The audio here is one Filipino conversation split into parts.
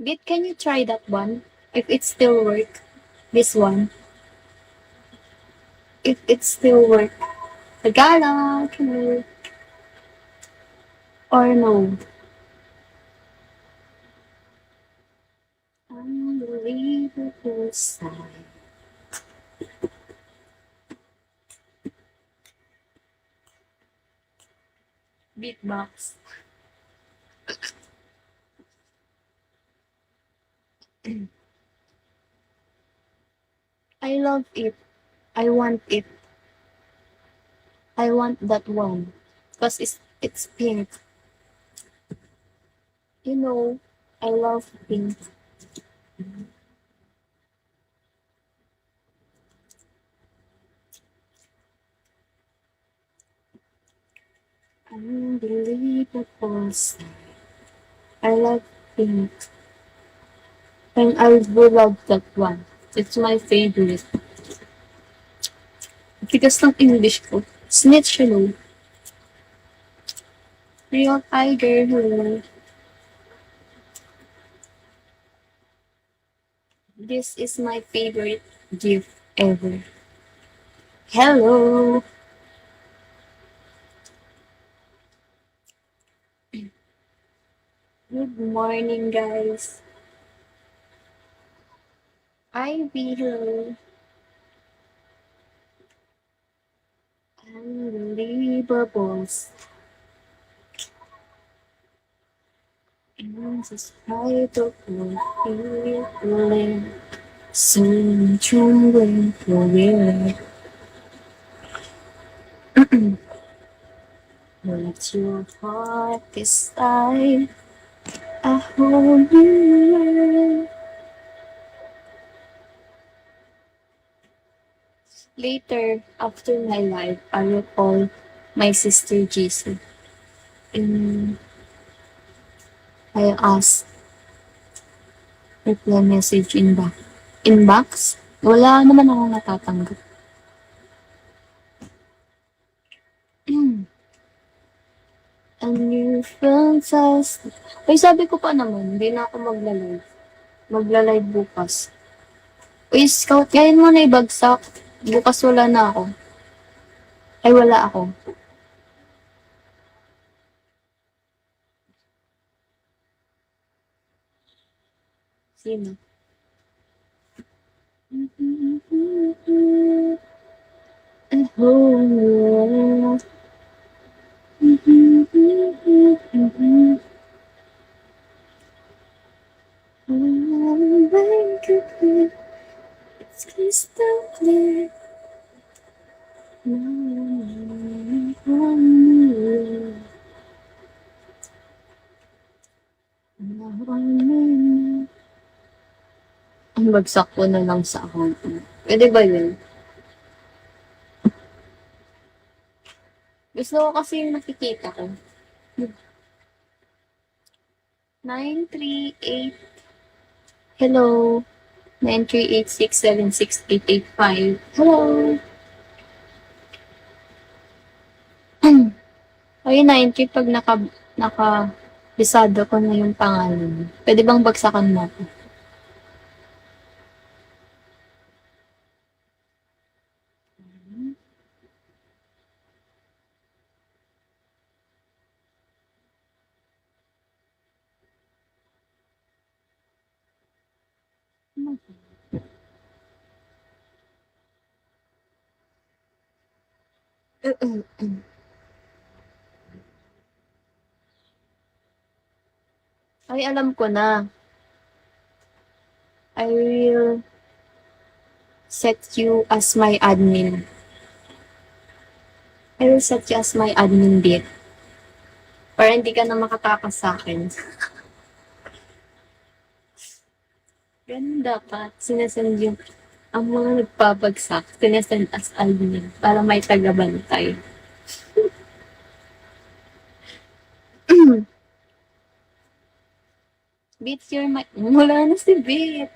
Bit, can you try that one? If it still work. This one. If it still work. Tagalog, can you? Or no? Unbelievable sight. Beatbox. I love it. I want it. I want that one. Because it's pink. You know, I love pink. Unbelievable sight. I love pink. And I will love that one. It's my favorite. Tigas ng English ko. Snitch, hello. Real tiger, hello. This is my favorite gift ever. Hello. Good morning, guys. Ivy, hello. Unbelievables. In spite of what feeling, soon trembling for real. Let your heart decide. I hold you. Later, after my life, I will call my sister Jisoo. And I ask, reply message inbox. Wala naman akong natatanggap. And you fantastic. Ay, sabi ko pa naman, hindi na ako magla-live. Magla-live bukas. Uy, scout, ngayon mo na ibagsak. Bukas wala na ako. Ay, wala ako. Sino? Oh, it's crystal clear. Ang bagsak ko na lang sa account mo. Pwede ba yun? Gusto ko kasi yung nakikita ko. 938. Hello. 938676885. Hello. Ayun na, entry pag bisado ko na yung pangalan. Pwede bang bagsakan mo ako? Ay, alam ko na. I will set you as my admin. I will set you as my admin bit. Para hindi ka na makatakas sa akin. Ganun dapat. Sinasend yung ang mga nagpabagsak, sinasend as admin para may tagabantay. Beat your mic. Wala na si Beat.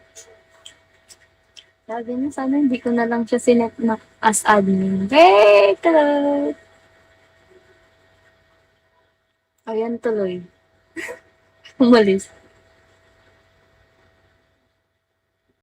Sabi na sana hindi ko na lang siya sinet na as admin. Hey! Hello! Ayan tuloy. Umalis.